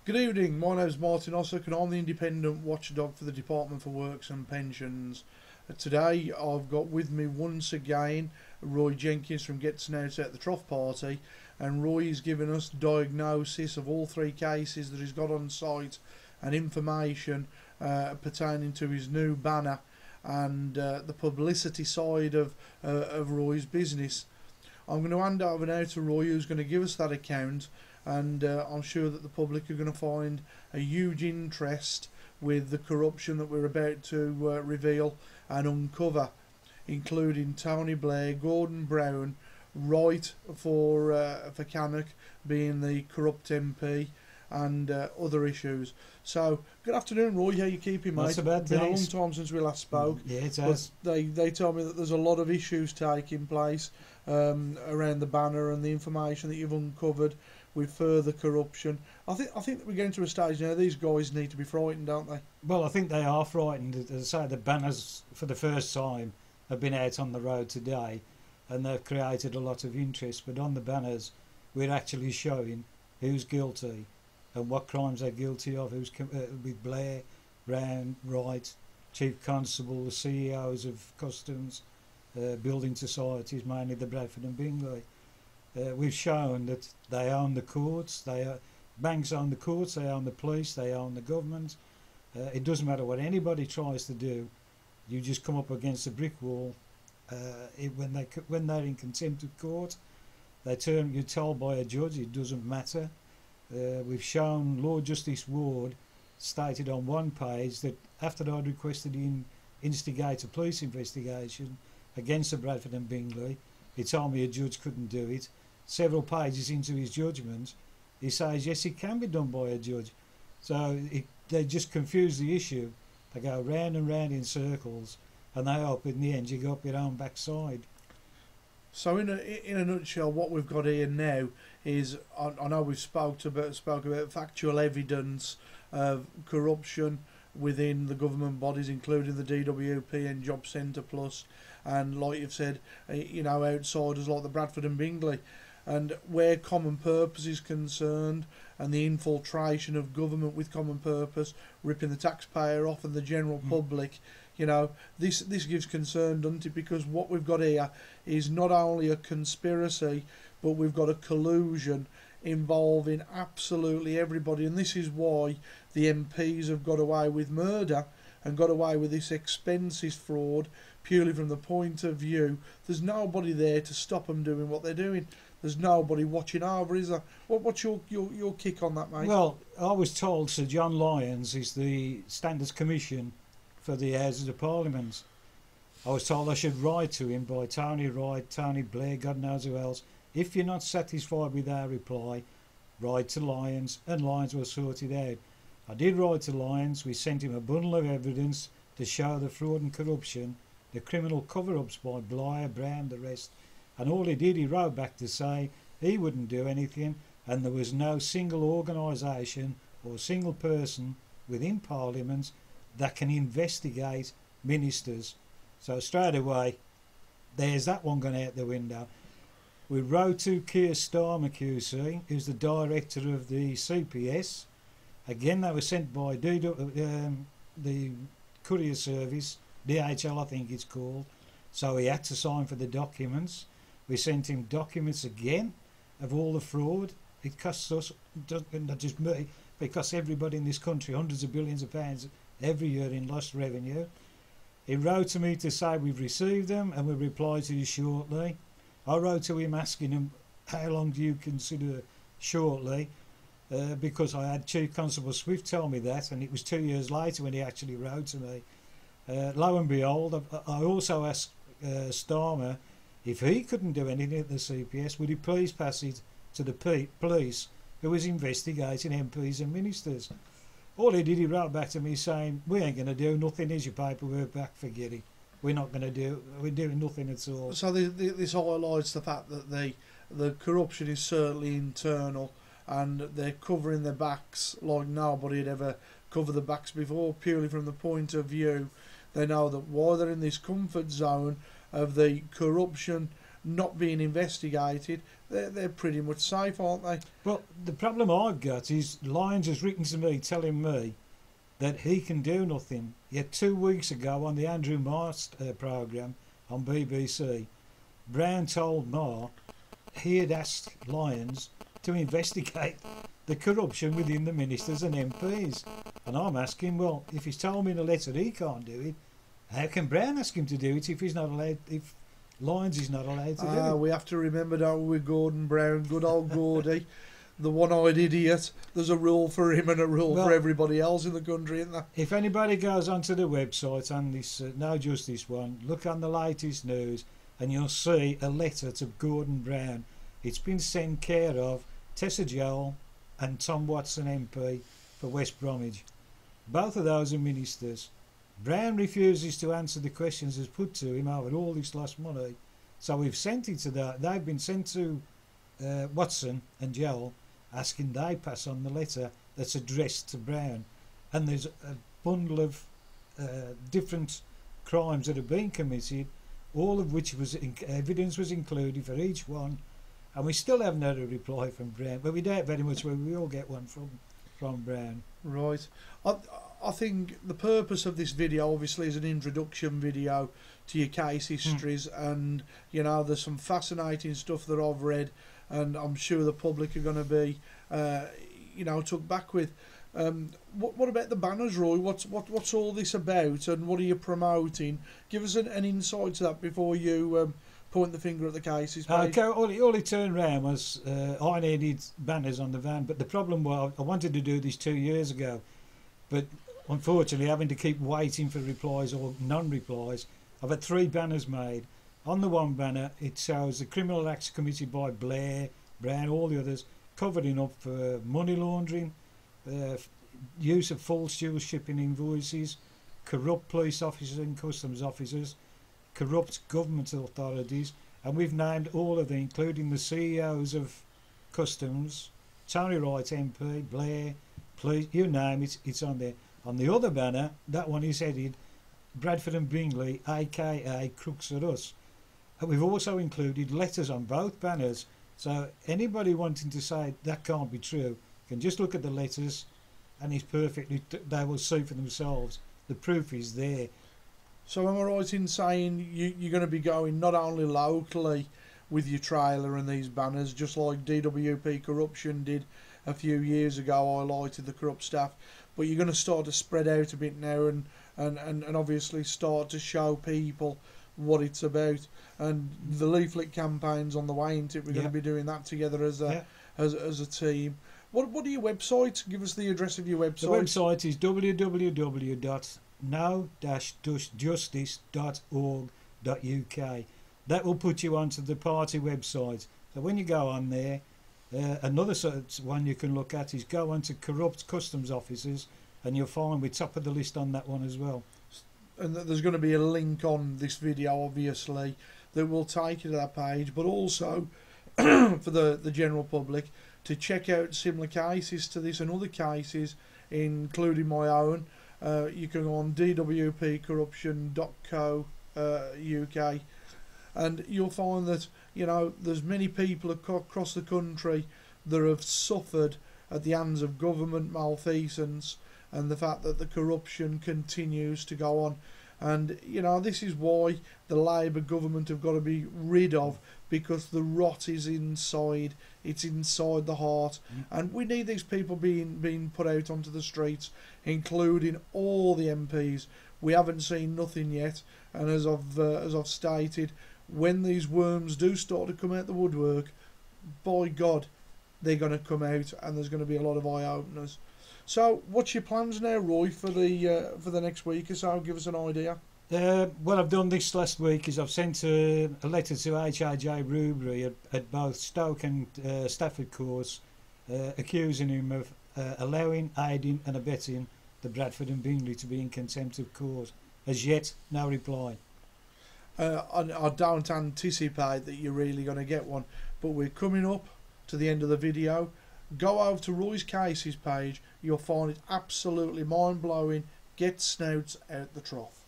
Good evening, my name is Martin Ossock and I'm the independent watchdog for the Department for Works and Pensions. Today I've got with me once again Roy Jenkins from Getting Out at the Trough Party, and Roy is giving us diagnosis of all three cases that he's got on site and information pertaining to his new banner and the publicity side of Roy's business. I'm going to hand over now to Roy, who's going to give us that account, and I'm sure that the public are going to find a huge interest with the corruption that we're about to reveal and uncover, including Tony Blair, Gordon Brown, Wright for Cannock being the corrupt MP, and other issues. So, good afternoon, Roy. How you keeping, mate? Not so bad, It's been thanks. a long time since we last spoke. Yeah, it But has. they tell me that there's a lot of issues taking place around the banner and the information that you've uncovered with further corruption. I think that we're getting to a stage now. These guys need to be frightened, don't they? Well, I think they are frightened. As I say, the banners for the first time have been out on the road today, and they've created a lot of interest. But on the banners, we're actually showing who's guilty and what crimes they're guilty of. With Blair, Brown, Wright, Chief Constable, the CEOs of customs, building societies, mainly the Bradford and Bingley. We've shown that they own the courts, banks own the courts, they own the police, they own the government. It doesn't matter what anybody tries to do, you just come up against a brick wall. When they're in contempt of court, you're told by a judge it doesn't matter. We've shown Lord Justice Ward stated on one page that after I'd requested him instigate a police investigation against the Bradford and Bingley, he told me a judge couldn't do it. Several pages into his judgment, he says yes, it can be done by a judge. So they just confuse the issue. They go round and round in circles, and they hope in the end you go up your own backside. So in a nutshell, what we've got here now is I know we've spoke about factual evidence of corruption within the government bodies, including the DWP and Job Centre Plus, and like you've said, outsiders like the Bradford and Bingley, and where common purpose is concerned, and the infiltration of government with common purpose, ripping the taxpayer off and the general public. This gives concern, doesn't it? Because what we've got here is not only a conspiracy, but we've got a collusion involving absolutely everybody, and this is why the MPs have got away with murder and got away with this expenses fraud, purely from the point of view there's nobody there to stop them doing what they're doing. There's nobody watching over, is there? What's your kick on that, mate? Well, I was told Sir John Lyons is the Standards Commission for the Houses of Parliament. I was told I should write to him by Tony Wright, Tony Blair, God knows who else. If you're not satisfied with our reply, write to Lyons, and Lyons will sort it out. I did write to Lyons. We sent him a bundle of evidence to show the fraud and corruption, the criminal cover-ups by Blair, Brown, the rest. And all he did, he wrote back to say he wouldn't do anything, and there was no single organisation or single person within Parliament that can investigate ministers. So straight away, there's that one gone out the window. We wrote to Keir Starmer QC, who's the director of the CPS. Again, they were sent by the courier service, DHL I think it's called. So he had to sign for the documents. We sent him documents again of all the fraud. It costs us, not just me, but it costs everybody in this country hundreds of billions of pounds every year in lost revenue. He wrote to me to say we've received them and we'll reply to you shortly. I wrote to him asking him how long do you consider shortly, because I had Chief Constable Swift tell me that, and it was 2 years later when he actually wrote to me. Lo and behold, I also asked Starmer if he couldn't do anything at the CPS, would he please pass it to the police who was investigating MPs and ministers. All he did, he wrote back to me saying, we ain't going to do nothing, here's your paperwork back, forget it. We're doing nothing at all. So this highlights the fact that the corruption is certainly internal, and they're covering their backs like nobody had ever covered the backs before, purely from the point of view they know that while they're in this comfort zone of the corruption not being investigated, they're pretty much safe, aren't they? Well, the problem I've got is Lyons has written to me telling me that he can do nothing. Yet 2 weeks ago on the Andrew Marr programme on BBC, Brown told Marr he had asked Lyons to investigate the corruption within the ministers and MPs. And I'm asking, well, if he's told me in a letter he can't do it, how can Brown ask him to do it if he's not allowed, if Lyons is not allowed to do it? We have to remember, don't we, Gordon Brown, good old Gordy, the one-eyed idiot. There's a rule for him and a rule for everybody else in the country, isn't there? If anybody goes onto the website on this, No Justice one, look on the latest news and you'll see a letter to Gordon Brown. It's been sent care of Tessa Joel and Tom Watson MP for West Bromwich. Both of those are ministers. Brown refuses to answer the questions that's put to him over all this lost money. So we've sent it to that. They've been sent to Watson and Joel, asking they pass on the letter that's addressed to Brown. And there's a bundle of different crimes that have been committed, all of which was evidence was included for each one. And we still haven't had a reply from Brown, but we doubt very much whether we all get one from Brown. Right. I think the purpose of this video obviously is an introduction video to your case histories, and you know, there's some fascinating stuff that I've read, and I'm sure the public are going to be you know, took back with. What about the banners, Roy? What's all this about, and what are you promoting? Give us an insight to that before you point the finger at the cases. Okay, all it turned round was I needed banners on the van, but the problem was I wanted to do this 2 years ago, but unfortunately having to keep waiting for replies or non-replies, I've had 3 banners made. On the one banner it shows the criminal acts committed by Blair, Brown, all the others, covering up for money laundering, use of false dual shipping invoices, corrupt police officers and customs officers, corrupt government authorities, and we've named all of them, including the CEOs of customs, Tony Wright MP, Blair, police, you name it, it's on there. On the other banner, that one is headed Bradford and Bingley, aka Crooks at Us. And we've also included letters on both banners, so anybody wanting to say that can't be true can just look at the letters and it's perfectly, they will see for themselves. The proof is there. So am I right in saying you're going to be going not only locally with your trailer and these banners, just like DWP Corruption did a few years ago, highlighted the corrupt staff, but you're going to start to spread out a bit now and obviously start to show people what it's about, and the leaflet campaigns on the way into it, we're going to be doing that together as a team. What are your websites? Give us the address of your website. The website is www.no-justice.org.uk. That will put you onto the party website. So when you go on there, another one you can look at is go on to corrupt customs officers, and you'll find we're top of the list on that one as well. And there's going to be a link on this video, obviously, that will take you to that page, but also for the general public to check out similar cases to this and other cases, including my own. You can go on dwpcorruption.co.uk, and you'll find that, you know, there's many people across the country that have suffered at the hands of government malfeasance and the fact that the corruption continues to go on. And, you know, this is why the Labour government have got to be rid of, because the rot is inside. It's inside the heart. And we need these people being put out onto the streets, including all the MPs. We haven't seen nothing yet. And as I've stated, when these worms do start to come out the woodwork, by God, they're going to come out, and there's going to be a lot of eye-openers. So, what's your plans now, Roy, for the next week or so? Give us an idea. What I've done this last week is I've sent a letter to HRJ Rubery at both Stoke and Stafford courts, accusing him of allowing, aiding and abetting the Bradford and Bingley to be in contempt of court. As yet, no reply. I don't anticipate that you're really going to get one, but we're coming up to the end of the video. Go over to Roy's Cases page, you'll find it absolutely mind-blowing. Get snouts out the trough.